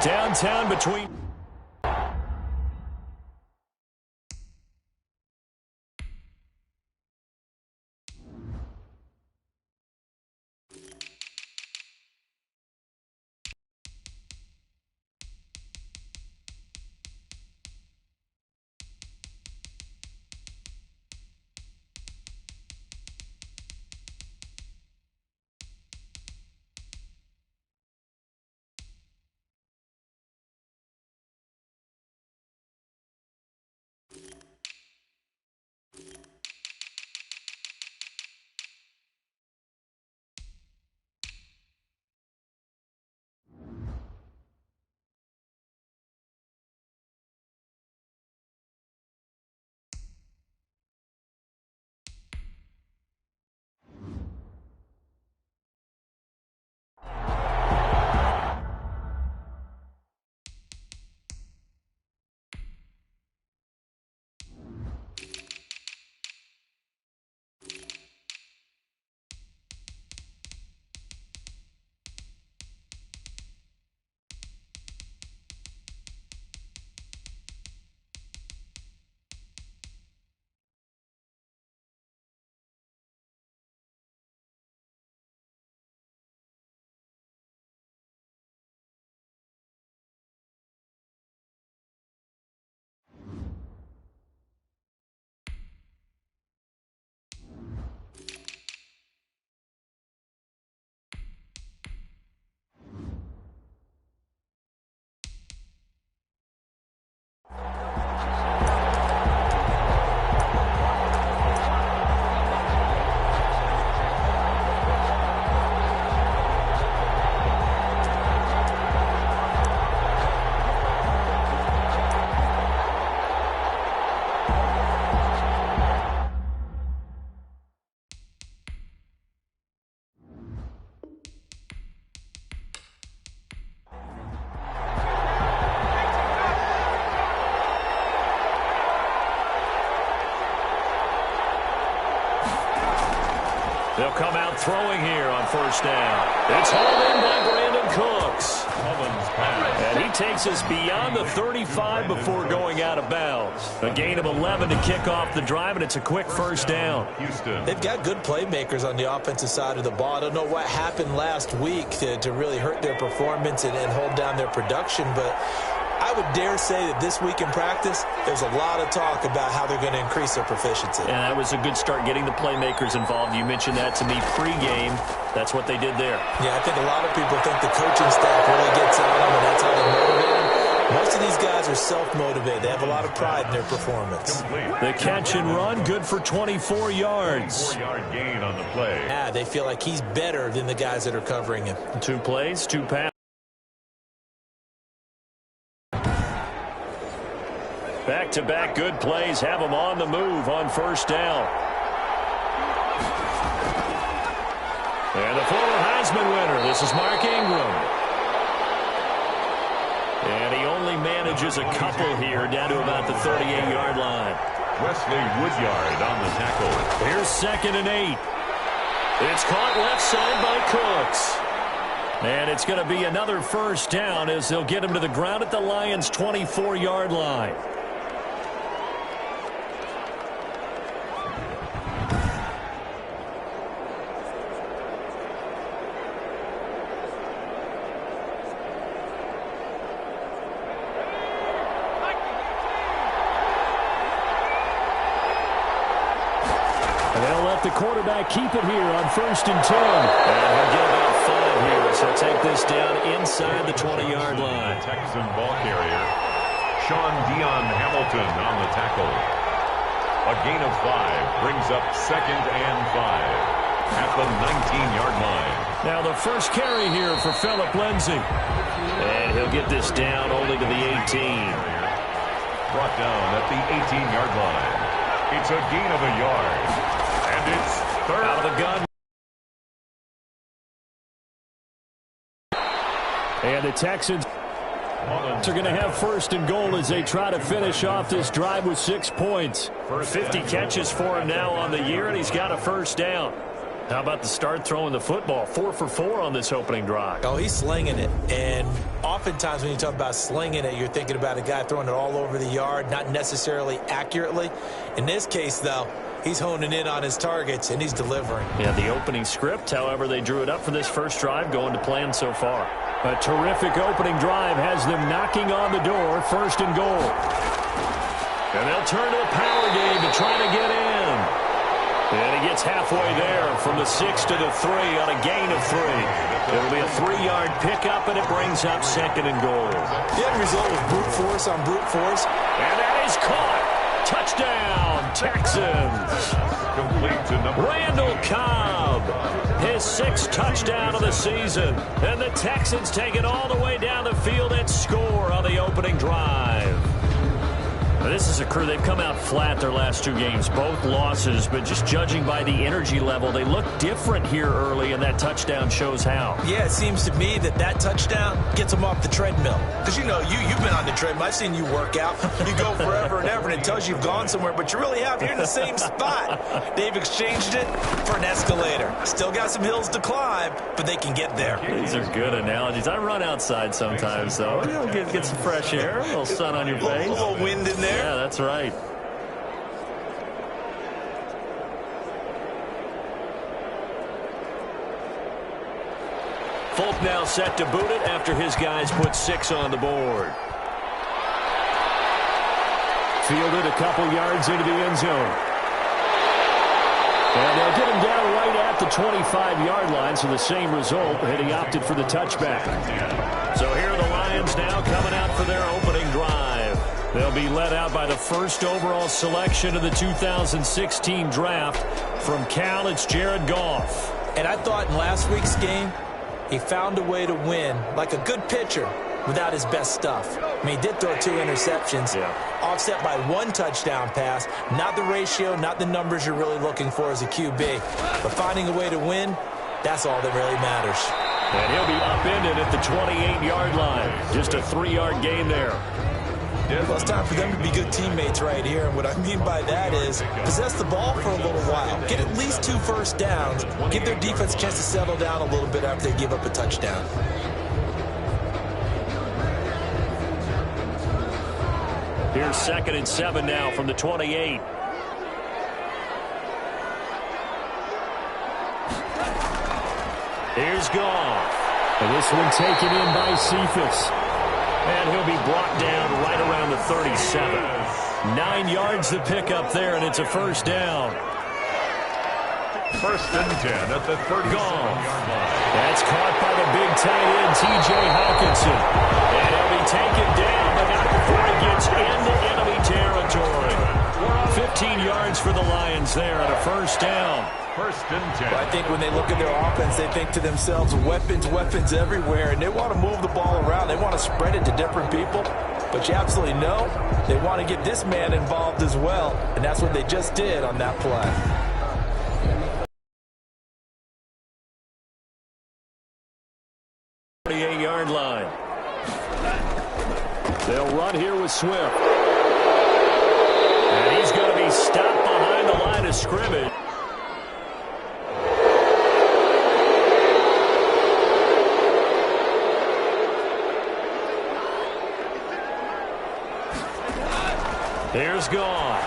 Downtown between... They'll come out throwing here on first down. It's hauled in by Brandon Cooks. And he takes us beyond the 35 before going out of bounds. A gain of 11 to kick off the drive, and it's a quick first down. They've got good playmakers on the offensive side of the ball. I don't know what happened last week to really hurt their performance and hold down their production, but I would dare say that this week in practice, there's a lot of talk about how they're going to increase their proficiency. And that was a good start getting the playmakers involved. You mentioned that to me pregame. That's what they did there. Yeah, I think a lot of people think the coaching staff really gets on them, and that's how they motivate them. Most of these guys are self-motivated. They have a lot of pride in their performance. The catch and run, good for 24 yards. 4-yard gain on the play. Yeah, they feel like he's better than the guys that are covering him. 2 plays, 2 passes. Back-to-back good plays have them on the move on first down. And the former Heisman winner, this is Mark Ingram. And he only manages a couple here down to about the 38-yard line. Wesley Woodyard on the tackle. Here's 2nd and 8. It's caught left side by Cooks. And it's going to be another first down as they'll get him to the ground at the Lions' 24-yard line. The quarterback keep it here on 1st and 10. And he'll get about 5 here, so take this down inside the 20-yard line. Texan ball carrier, Sean Dion Hamilton on the tackle. A gain of 5 brings up 2nd and 5 at the 19-yard line. Now the first carry here for Phillip Lindsay. And he'll get this down only to the 18. Brought down at the 18-yard line. It's a gain of a yard. And it's 3rd. Out of the gun. And the Texans are going to have 1st and goal as they try to finish off this drive with 6 points. 50 catches for him now on the year, and he's got a first down. How about the start throwing the football? 4 for 4 on this opening drive. Oh, he's slinging it. And oftentimes when you talk about slinging it, you're thinking about a guy throwing it all over the yard, not necessarily accurately. In this case, though, he's honing in on his targets, and he's delivering. Yeah, the opening script, however, they drew it up for this first drive, going to plan so far. A terrific opening drive has them knocking on the door, 1st and goal. And they'll turn to the power game to try to get in. And he gets halfway there from the 6 to the 3 on a gain of 3. It'll be a 3-yard pickup, and it brings up 2nd and goal. The end result was brute force on brute force. And that is caught. Touchdown, Texans. Complete to number Randall Cobb, his 6th touchdown of the season. And the Texans take it all the way down the field and score on the opening drive. This is a crew, they've come out flat their last 2 games, both losses, but just judging by the energy level, they look different here early, and that touchdown shows how. Yeah, it seems to me that touchdown gets them off the treadmill. Because, you know, you've been on the treadmill. I've seen you work out. You go forever and ever, and it tells you you've gone somewhere, but you really have. You're in the same spot. They've exchanged it for an escalator. Still got some hills to climb, but they can get there. These are good analogies. I run outside sometimes, though. You know, get some fresh air, a little sun on your face. A little wind in there. Yeah, that's right. Folk now set to boot it after his guys put 6 on the board. Fielded a couple yards into the end zone. And they'll get him down right at the 25-yard line, so the same result, and he opted for the touchback. So here are the Lions now coming out for their opening drive. They'll be led out by the 1st overall selection of the 2016 draft. From Cal, it's Jared Goff. And I thought in last week's game, he found a way to win, like a good pitcher, without his best stuff. I mean, he did throw 2 interceptions, offset by 1 touchdown pass. Not the ratio, not the numbers you're really looking for as a QB. But finding a way to win, that's all that really matters. And he'll be upended at the 28-yard line. Just a 3-yard gain there. Well, it's time for them to be good teammates right here. And what I mean by that is possess the ball for a little while. Get at least 2 first downs. Give their defense a chance to settle down a little bit after they give up a touchdown. Here's 2nd and 7 now from the 28. Here's Goff. And this one taken in by Cephas. And he'll be brought down right around the 37. 9 yards to pick up there, and it's a 1st down. 1st and 10 at the 37-yard line. That's caught by the big tight end, T.J. Hawkinson. And he'll be taken down, but not before he gets into enemy territory. 15 yards for the Lions there and a 1st down. 1st and 10. Well, I think when they look at their offense, they think to themselves, weapons everywhere, and they want to move the ball around. They want to spread it to different people. But you absolutely know they want to get this man involved as well, and that's what they just did on that play. Yard line. They'll run here with Swift. And he's going to be stopped behind the line of scrimmage. Here's Goff.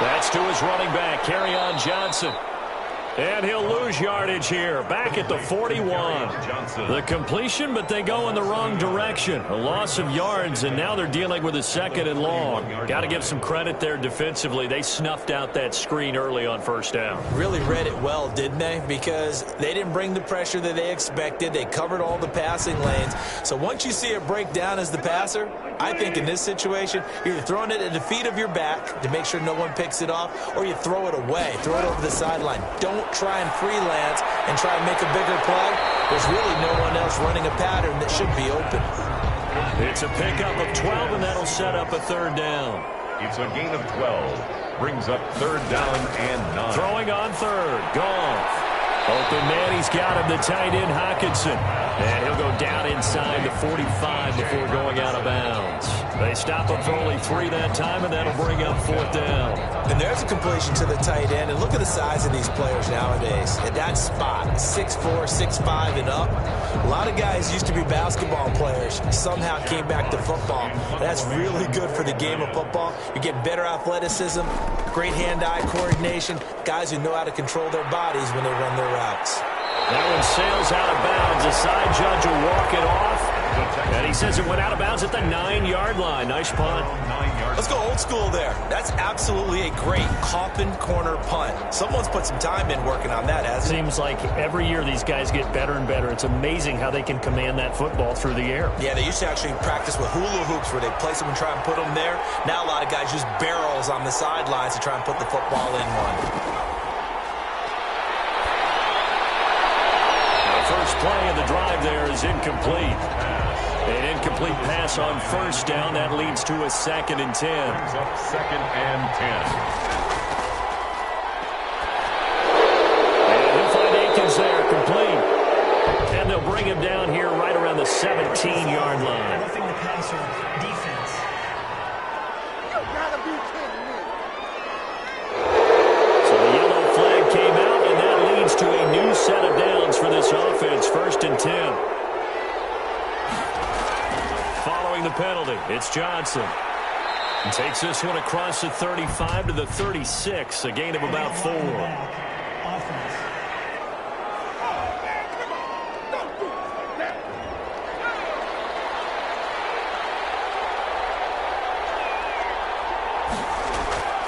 That's to his running back, Kerryon Johnson. And he'll lose yardage here, back at the 41. The completion, but they go in the wrong direction. A loss of yards, and now they're dealing with a 2nd and long. Got to give some credit there defensively. They snuffed out that screen early on 1st down. Really read it well, didn't they? Because they didn't bring the pressure that they expected. They covered all the passing lanes. So once you see it break down as the passer, I think in this situation, you're either throwing it at the feet of your back to make sure no one picks it off, or you throw it away, throw it over the sideline. Don't try and freelance and try and make a bigger play. There's really no one else running a pattern that should be open. It's a pickup of 12, and that'll set up a 3rd down. It's a gain of 12. Brings up 3rd down and 9. Throwing on 3rd. Goff. Open man, he's got him, the tight end Hawkinson. And he'll go down inside the 45 before going out of bounds. They stop him for only 3 that time, and that'll bring up 4th down. And there's a completion to the tight end. And look at the size of these players nowadays. At that spot, 6'4", 6'5", and up. A lot of guys used to be basketball players. Somehow came back to football. And that's really good for the game of football. You're getting better athleticism, great hand-eye coordination, guys who know how to control their bodies when they run their routes. That one sails out of bounds. The side judge will walk it off. And he says it went out of bounds at the 9-yard line. Nice punt. Let's go old school there. That's absolutely a great coffin corner punt. Someone's put some time in working on that, hasn't it? Seems like every year these guys get better and better. It's amazing how they can command that football through the air. Yeah, they used to actually practice with hula hoops where they place them and try and put them there. Now a lot of guys use barrels on the sidelines to try and put the football in one. First play of the drive there is incomplete. An incomplete pass on 1st down. That leads to a 2nd and 10. Brings up 2nd and 10. And he'll find Akins there, complete. And they'll bring him down here right around the 17-yard line. Roughing the passer defense. You gotta be kidding me. So the yellow flag came out, and that leads to a new set of downs for this offense. 1st and 10. Following the penalty, it's Johnson. He takes this one across the 35 to the 36, a gain of about 4. Offense.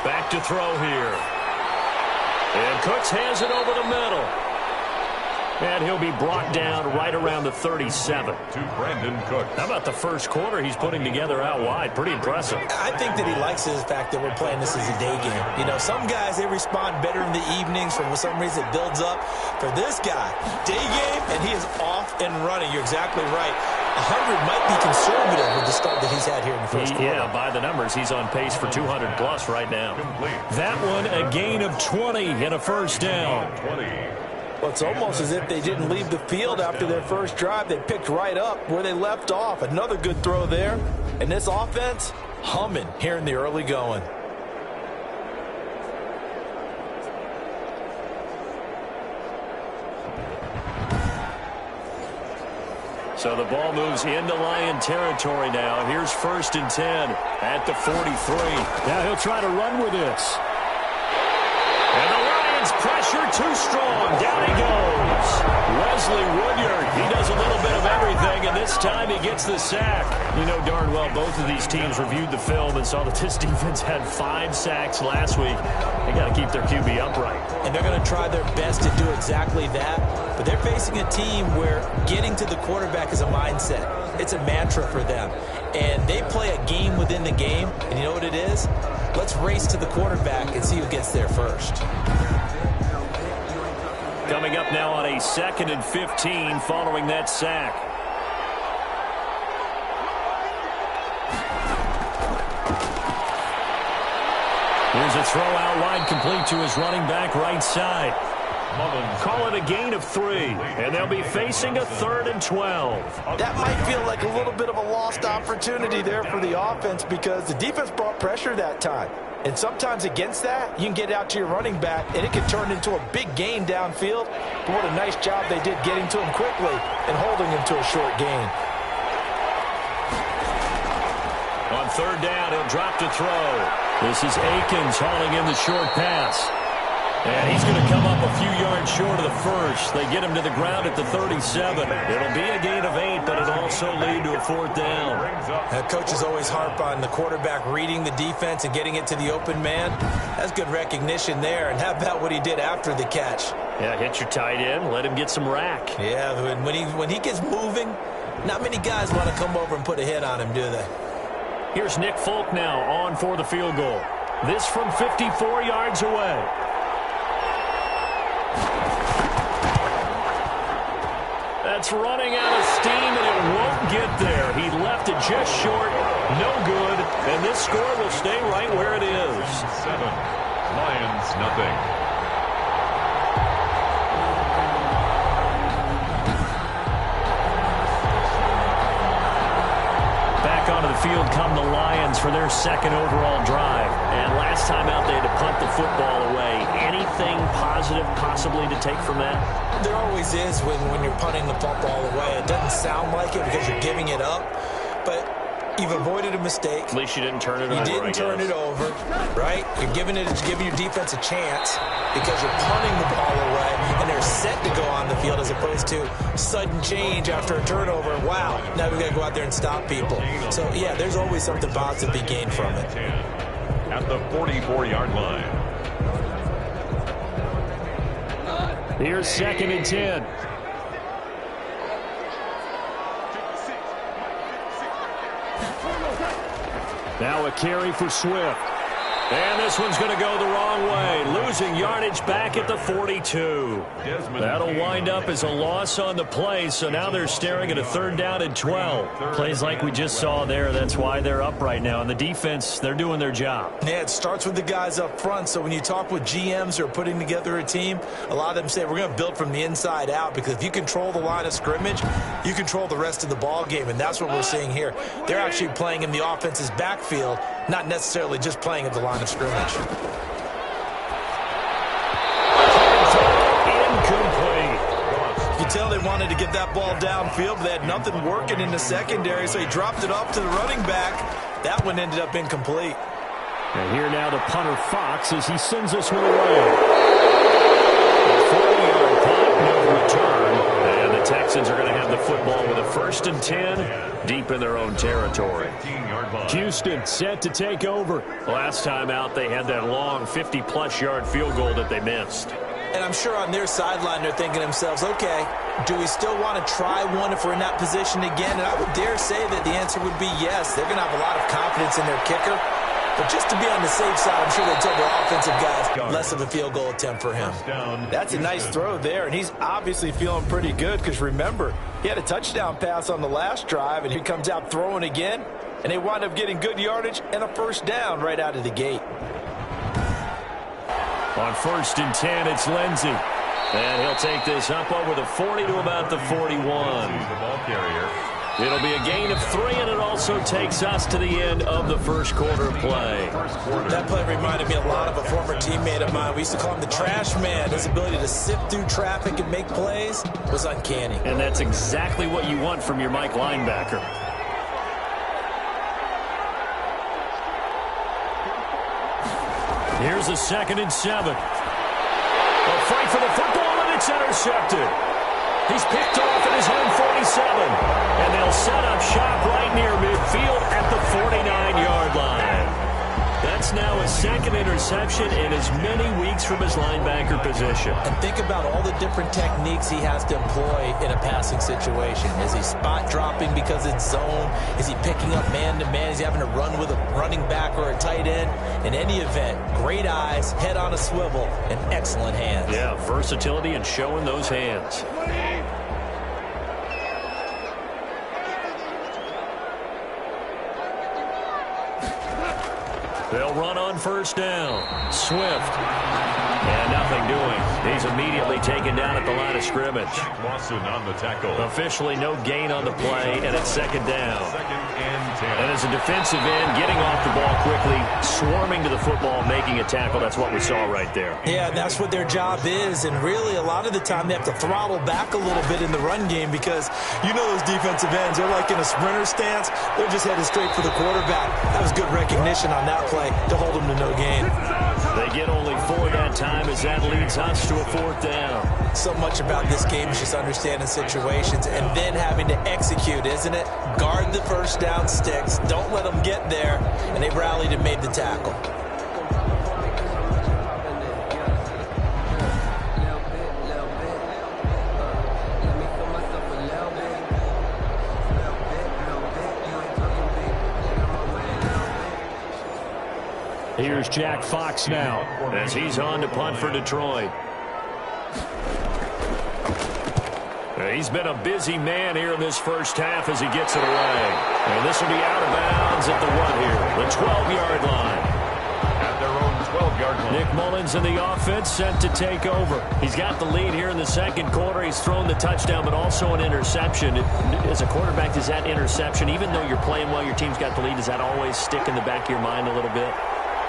Back to throw here. And Cooks hands it over the middle. And he'll be brought down right around the 37. To Brandon Cooks. How about the first quarter he's putting together out wide? Pretty impressive. I think that he likes the fact that we're playing this as a day game. You know, some guys, they respond better in the evenings. For some reason, it builds up. For this guy, day game, and he is off and running. You're exactly right. 100 might be conservative with the start that he's had here in the first quarter. Yeah, by the numbers, he's on pace for 200-plus right now. Complete. That one, a gain of 20 and a first down. 20. Well, it's almost as if they didn't leave the field after their first drive. They picked right up where they left off. Another good throw there. And this offense, humming here in the early going. So the ball moves into Lion territory now. Here's 1st and 10 at the 43. Now he'll try to run with this. And the Lions pressure too strong. Down he goes. Wesley Woodyard, he does a little bit of everything, and this time he gets the sack. You know darn well both of these teams reviewed the film and saw that this defense had 5 sacks last week. They got to keep their QB upright. And they're going to try their best to do exactly that. But they're facing a team where getting to the quarterback is a mindset. It's a mantra for them. And they play a game within the game. And you know what it is? Let's race to the quarterback and see who gets there first. Coming up now on a 2nd and 15 following that sack. Here's a throw out wide, complete to his running back right side. Call it a gain of 3, and they'll be facing a 3rd and 12. That might feel like a little bit of a lost opportunity there for the offense because the defense brought pressure that time. And sometimes against that, you can get out to your running back, and it can turn into a big gain downfield. But what a nice job they did getting to him quickly and holding him to a short gain. On 3rd down, he'll drop to throw. This is Akins hauling in the short pass. And he's going to come up a few yards short of the first. They get him to the ground at the 37. It'll be a gain of 8, but it'll also lead to a 4th down. Coaches always harp on the quarterback reading the defense and getting it to the open man. That's good recognition there. And how about what he did after the catch? Yeah, hit your tight end, let him get some rack. Yeah, when he gets moving, not many guys want to come over and put a hit on him, do they? Here's Nick Folk now on for the field goal. This from 54 yards away. That's running out of steam, and it won't get there. He left it just short, no good, and this score will stay right where it is. 7, Lions nothing. Back onto the field come the Lions for their second overall drive. And last time out, they had to punt the football away. Anything positive possibly to take from that? There always is when you're punting the football away. It doesn't sound like it because you're giving it up, but you've avoided a mistake. At least you didn't turn it over. You didn't turn it over, right? You're giving your defense a chance because you're punting the ball away, and they're set to go on the field as opposed to sudden change after a turnover. Wow, now we've got to go out there and stop people. So, yeah, there's always something positive to be gained from it. At the 44-yard line. Here's 2nd and 10. Now a carry for Swift. And this one's going to go the wrong way. Losing yardage back at the 42. That'll wind up as a loss on the play, so now they're staring at a 3rd down and 12. Plays like we just saw there, that's why they're up right now. And the defense, they're doing their job. Yeah, it starts with the guys up front, so when you talk with GMs who are putting together a team, a lot of them say we're going to build from the inside out, because if you control the line of scrimmage, you control the rest of the ball game, and that's what we're seeing here. They're actually playing in the offense's backfield, not necessarily just playing at the line of scrimmage. Incomplete. You tell they wanted to get that ball downfield, but they had nothing working in the secondary, so he dropped it off to the running back. That one ended up incomplete. And here now the punter Fox as he sends this one away. A 40-yard punt, no return. And the Texans are going to have the football with a 1st and 10 deep in their own territory. Houston set to take over. Last time out, they had that long 50-plus yard field goal that they missed. And I'm sure on their sideline they're thinking to themselves, okay, do we still want to try one if we're in that position again? And I would dare say that the answer would be yes. They're going to have a lot of confidence in their kicker. But just to be on the safe side, I'm sure they told their offensive guys less of a field goal attempt for him. That's a nice throw there, and he's obviously feeling pretty good because, remember, he had a touchdown pass on the last drive, and he comes out throwing again, and they wind up getting good yardage and a 1st down right out of the gate. On 1st and 10, it's Lindsey. And he'll take this up over the 40 to about the 41. The ball carrier. It'll be a gain of 3, and it also takes us to the end of the 1st quarter play. That play reminded me a lot of a former teammate of mine. We used to call him the trash man. His ability to sift through traffic and make plays was uncanny. And that's exactly what you want from your Mike linebacker. Here's a 2nd and 7. A fight for the football, and it's intercepted. He's picked off at his own 47. And they'll set up shop right near midfield at the 49-yard line. That's now his 2nd interception in as many weeks from his linebacker position. And think about all the different techniques he has to employ in a passing situation. Is he spot dropping because it's zone? Is he picking up man-to-man? Is he having to run with a running back or a tight end? In any event, great eyes, head on a swivel, and excellent hands. Yeah, versatility and showing those hands. They'll run on 1st down. Swift. And nothing doing. He's immediately taken down at the line of scrimmage. Lawson on the tackle. Officially no gain on the play, and it's 2nd down. 2nd and 10. And as a defensive end, getting off the ball quickly, swarming to the football, making a tackle, that's what we saw right there. Yeah, that's what their job is, and really a lot of the time they have to throttle back a little bit in the run game because you know those defensive ends, they're like in a sprinter stance. They're just headed straight for the quarterback. That was good recognition on that play to hold them to no gain. They get only 4 that time as that leads us to a 4th down. So much about this game is just understanding situations and then having to execute, isn't it? Guard the 1st down sticks. Don't let them get there. And they rallied and made the tackle. Here's Jack Fox now as he's on to punt for Detroit. He's been a busy man here in this 1st half as he gets it away. And this will be out of bounds at the 1 here, the 12-yard line. At their own 12-yard Nick Mullins in the offense set to take over. He's got the lead here in the second quarter. He's thrown the touchdown, but also an interception. As a quarterback, does that interception, even though you're playing well, your team's got the lead, does that always stick in the back of your mind a little bit?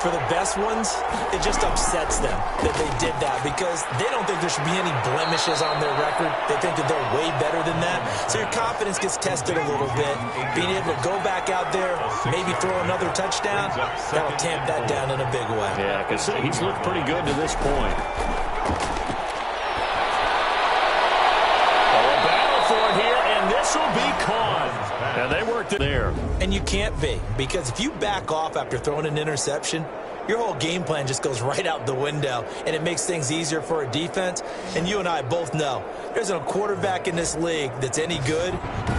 For the best ones, it just upsets them that they did that because they don't think there should be any blemishes on their record. They think that they're way better than that. So your confidence gets tested a little bit. Being able to go back out there, maybe throw another touchdown, that'll tamp that down in a big way. Yeah, because he's looked pretty good to this point. A battle for it here, and this will be caught. And they worked it there. And you can't be, because if you back off after throwing an interception, your whole game plan just goes right out the window, and it makes things easier for a defense. And you and I both know there's a quarterback in this league that's any good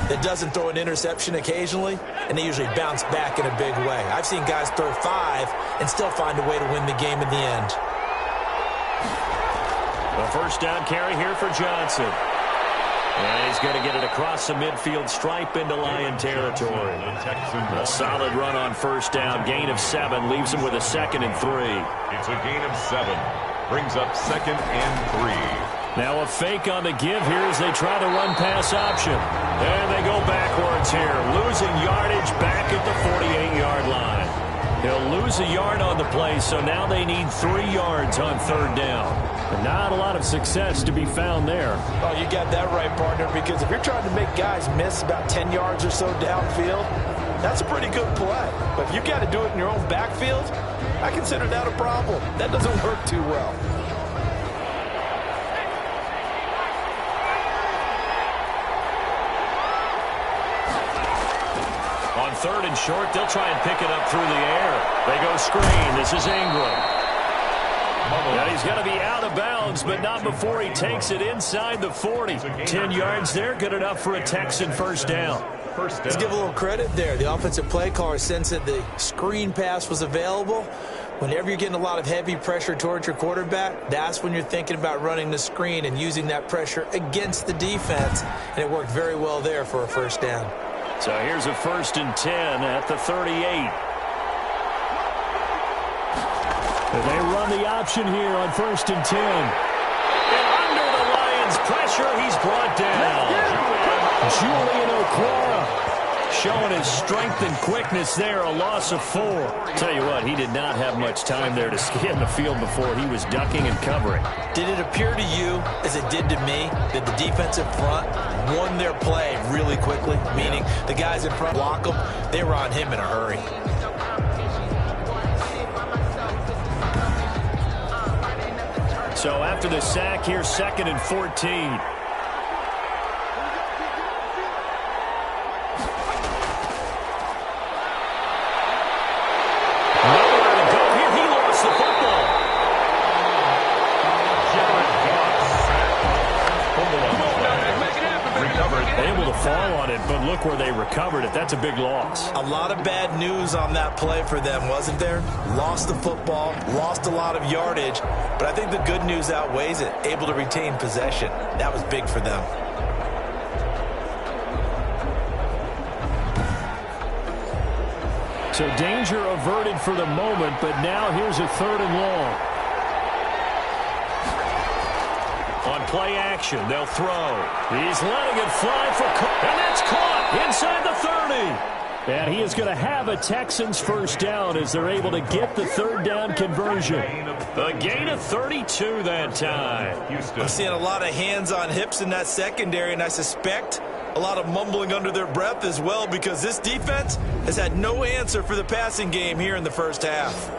that doesn't throw an interception occasionally, and they usually bounce back in a big way. I've seen guys throw 5 and still find a way to win the game in the end. A first down carry here for Johnson. And he's going to get it across the midfield stripe into Lion territory. A solid run on first down. Gain of 7 leaves him with a 2nd and 3. It's a gain of 7. Brings up 2nd and 3. Now a fake on the give here as they try to run pass option. And they go backwards here. Losing yardage back at the 48-yard line. He'll lose a yard on the play, so now they need 3 yards on third down. But not a lot of success to be found there. Oh, you got that right, partner, because if you're trying to make guys miss about 10 yards or so downfield, that's a pretty good play. But if you got to do it in your own backfield, I consider that a problem. That doesn't work too well. On 3rd and short, they'll try and pick it up through the air. They go screen. This is Ingram. And he's going to be out of bounds, but not before he takes it inside the 40. 10 yards there, good enough for a Texan first down. Let's give a little credit there. The offensive play caller sensed that the screen pass was available. Whenever you're getting a lot of heavy pressure towards your quarterback, that's when you're thinking about running the screen and using that pressure against the defense. And it worked very well there for a first down. So here's a 1st and 10 at the 38. And they run the option here on 1st and 10. And under the Lions' pressure, he's brought down. Julian Okwara showing his strength and quickness there, a loss of 4. Tell you what, he did not have much time there to scan the field before he was ducking and covering. Did it appear to you, as it did to me, that the defensive front won their play really quickly? Meaning the guys in front block them, they were on him in a hurry. So after the sack, here's 2nd and 14. Able to fall on it, but look where they recovered it. That's a big loss. A lot of bad news on that play for them, wasn't there? Lost the football, lost a lot of yardage, but I think the good news outweighs it. Able to retain possession. That was big for them. So danger averted for the moment, but now here's a 3rd and long. On play action, they'll throw. He's letting it fly for Cook, and that's caught inside the 30. And he is going to have a Texans first down as they're able to get the 3rd down conversion. A gain of 32 that time. I'm seeing a lot of hands on hips in that secondary, and I suspect a lot of mumbling under their breath as well, because this defense has had no answer for the passing game here in the first half.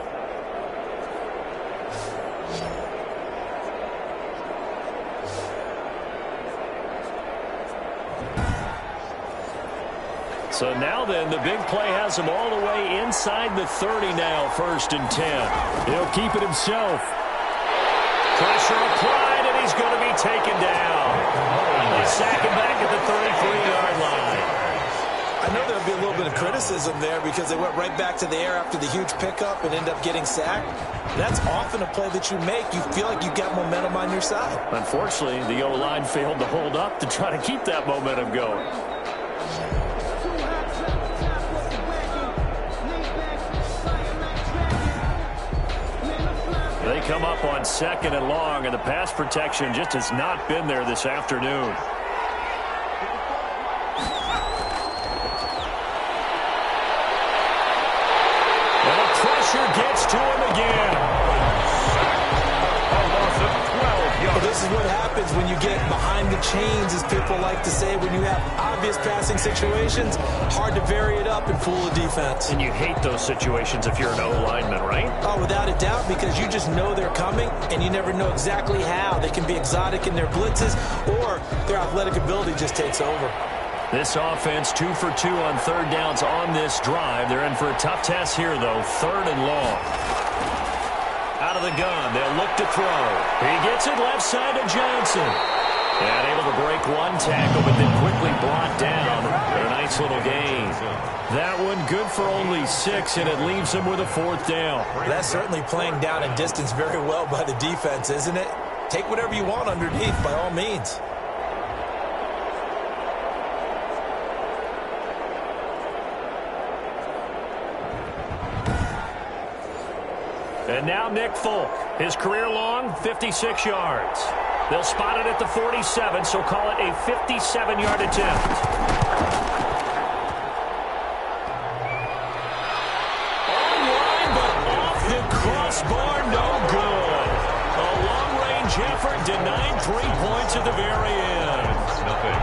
So now then, the big play has him all the way inside the 30 now, 1st and 10. He'll keep it himself. Pressure applied, and he's going to be taken down. They sack him back at the 33-yard line. I know there'll be a little bit of criticism there because they went right back to the air after the huge pickup and end up getting sacked. That's often a play that you make. You feel like you've got momentum on your side. Unfortunately, the O-line failed to hold up to try to keep that momentum going. come up on 2nd and long, and the pass protection just has not been there this afternoon. And the pressure gets to him again. A loss of 12 yards. Well, this is what happens when you get behind the chains, as people like to say. When you have obvious passing situations, hard to vary it up and fool a defense. And you hate those situations if you're an O-lineman, right? Oh, without a doubt, because you just know they're coming, and you never know exactly how. They can be exotic in their blitzes, or their athletic ability just takes over. This offense 2 for 2 on 3rd downs on this drive. They're in for a tough test here, though. 3rd and long. Out of the gun, they'll look to throw. He gets it left side to Johnson. And able to break one tackle, but then quickly brought down. A nice little gain. That one good for only 6, and it leaves him with a 4th down. That's certainly playing down in distance very well by the defense, isn't it? Take whatever you want underneath, by all means. And now Nick Folk. His career long, 56 yards. They'll spot it at the 47, so call it a 57-yard attempt. Online, but off the crossbar, no good. A long-range effort denied 3 points at the very end. Nothing.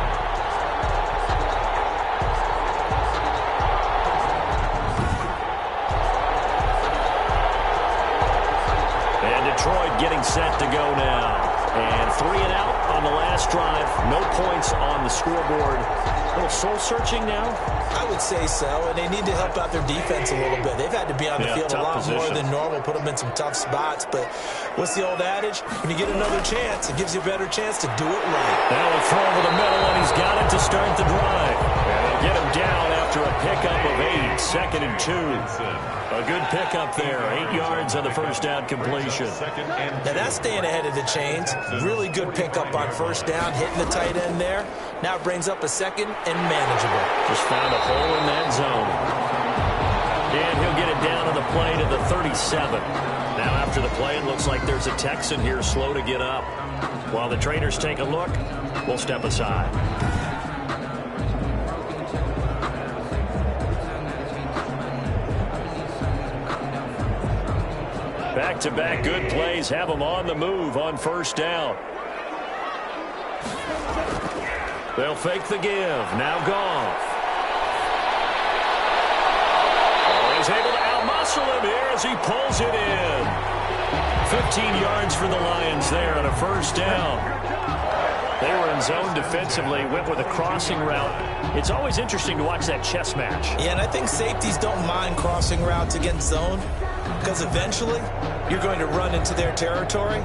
Detroit getting set to go now. And 3 and out on the last drive. No points on the scoreboard. A little soul-searching now? I would say so, and they need to help out their defense a little bit. They've had to be on the field a lot more than normal, put them in some tough spots. But what's the old adage? When you get another chance, it gives you a better chance to do it right. Now a throw over the middle, and he's got it to start the drive. And they'll get him down after a pickup of 8. 2nd and 2. A good pickup there. 8 yards on the first down completion. Now that's staying ahead of the chains. Really good pickup on 1st down, hitting the tight end there. Now it brings up a 2nd and manageable. Just found a hole in that zone. And he'll get it down on the play to the 37. Now after the play, it looks like there's a Texan here slow to get up. While the trainers take a look, we'll step aside. Back-to-back good plays have them on the move on 1st down. They'll fake the give. Now Goff. Oh, he's able to outmuscle him here as he pulls it in. 15 yards for the Lions there on a 1st down. They were in zone defensively, went with a crossing route. It's always interesting to watch that chess match. Yeah, and I think safeties don't mind crossing routes against zone, because eventually you're going to run into their territory,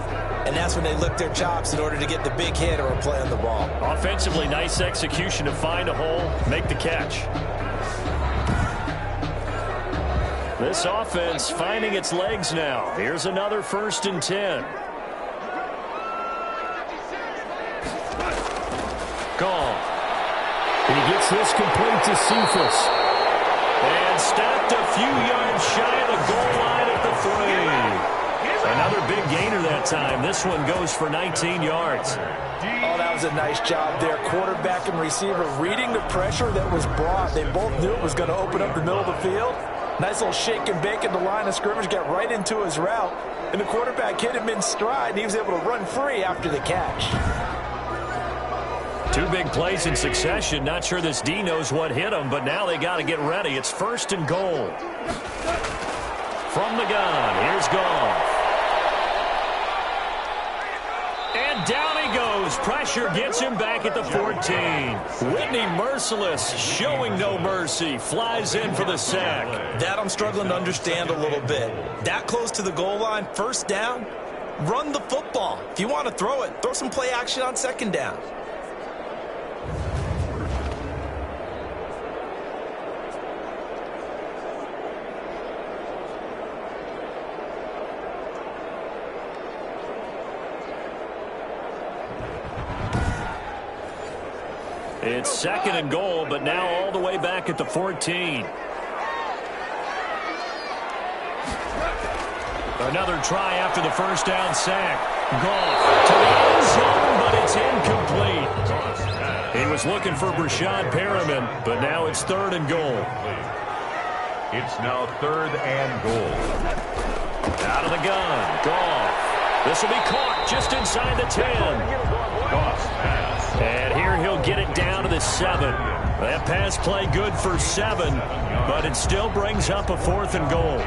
and that's when they lick their chops in order to get the big hit or a play on the ball. Offensively, nice execution to find a hole, make the catch. This offense finding its legs now. Here's another 1st and 10. Goff. He gets this complete to Cephas. And stopped a few yards shy of the goal line at the 3. Another big gainer that time. This one goes for 19 yards. Oh, that was a nice job there. Quarterback and receiver reading the pressure that was brought. They both knew it was going to open up the middle of the field. Nice little shake and bake at the line of scrimmage, got right into his route. And the quarterback hit him in stride, and he was able to run free after the catch. 2 big plays in succession. Not sure this D knows what hit him, but now they got to get ready. It's 1st and goal. From the gun, here's Goff. And down he goes. Pressure gets him back at the 14. Whitney merciless, showing no mercy. Flies in for the sack. That I'm struggling to understand a little bit. That close to the goal line, 1st down, run the football. If you want to throw it, throw some play action on 2nd down. It's 2nd and goal, but now all the way back at the 14. Another try after the first down sack. Goff to the end zone, but it's incomplete. He was looking for Brashad Perriman, but now it's 3rd and goal. It's now 3rd and goal. Out of the gun, Goff. This will be caught just inside the 10. Goff's pass. And here he'll get it down to the 7. That pass play good for 7, but it still brings up a 4th and goal.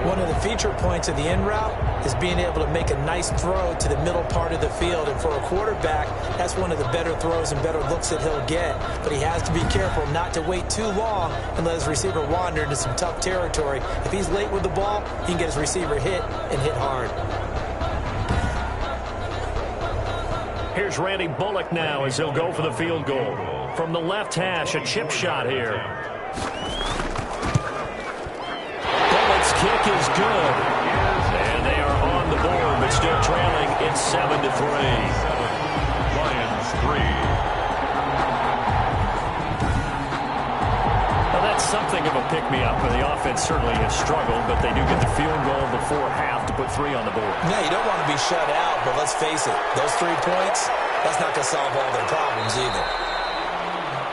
One of the feature points of the in route is being able to make a nice throw to the middle part of the field. And for a quarterback, that's one of the better throws and better looks that he'll get. But he has to be careful not to wait too long and let his receiver wander into some tough territory. If he's late with the ball, he can get his receiver hit and hit hard. Here's Randy Bullock now as he'll go for the field goal. From the left hash, a chip shot here. Bullock's kick is good. And they are on the board, but still trailing. It's 7-3. Lions 3. Well, that's something of a pick-me-up. The offense certainly has struggled, but they do get the field goal before half to put 3 on the board. No, you don't want to be shut out, but let's face it, those 3 points, that's not going to solve all their problems either.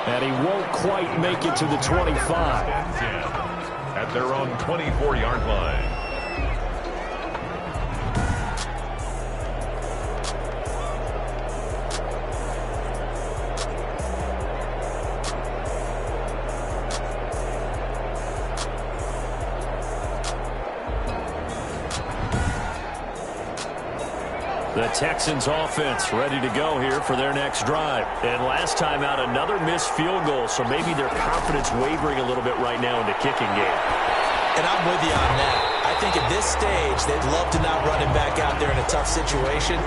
And he won't quite make it to the 25. At their own 24-yard line. The Texans offense ready to go here for their next drive. And last time out, another missed field goal, so maybe their confidence wavering a little bit right now in the kicking game. And I'm with you on that. I think at this stage, they'd love to not run him back out there in a tough situation.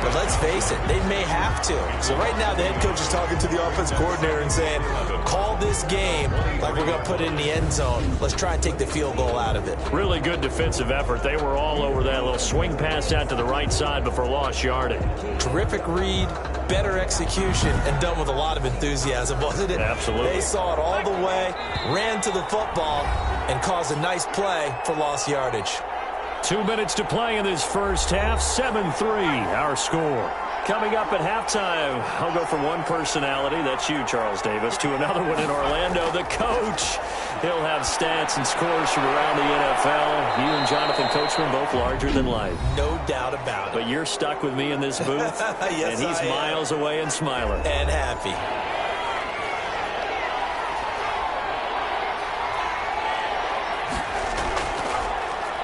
But let's face it, they may have to. So right now, the head coach is talking to the offense coordinator and saying, call this game like we're going to put it in the end zone. Let's try and take the field goal out of it. Really good defensive effort. They were all over that little swing pass out to the right side before lost yardage. Terrific read, better execution, and done with a lot of enthusiasm, wasn't it? Absolutely. They saw it all the way, ran to the football, and caused a nice play for lost yardage. 2 minutes to play in this first half. 7-3, our score. Coming up at halftime, I'll go from one personality, that's you, Charles Davis, to another one in Orlando, the coach. He'll have stats and scores from around the NFL. You and Jonathan Coachman both larger than life. No doubt about it. But you're stuck with me in this booth, yes, and he's miles away and smiling. And happy.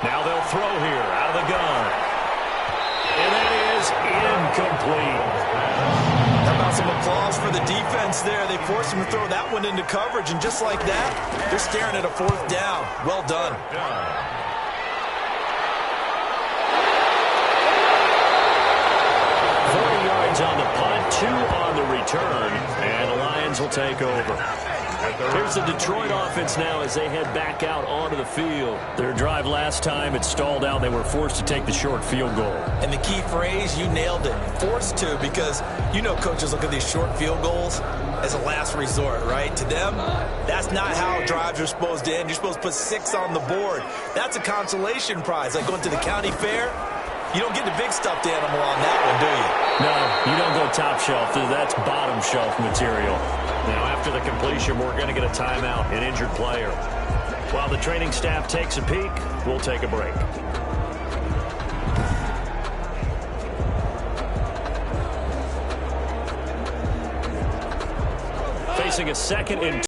Now they'll throw here out of the gun. And that is incomplete. How about some applause for the defense there? They forced him to throw that one into coverage, and just like that, they're staring at a 4th down. Well done. 40 yards on the punt, 2 on the return, and the Lions will take over. Here's the Detroit offense now as they head back out onto the field. Their drive last time, it stalled out. They were forced to take the short field goal. And the key phrase, you nailed it, forced to, because you know coaches look at these short field goals as a last resort, right? To them, that's not how drives are supposed to end. You're supposed to put 6 on the board. That's a consolation prize. Like going to the county fair, you don't get the big stuffed animal on that one, do you? No, you don't go top shelf. That's bottom shelf material. Now, after the completion, we're going to get a timeout, an injured player. While the training staff takes a peek, we'll take a break. Facing a 2nd and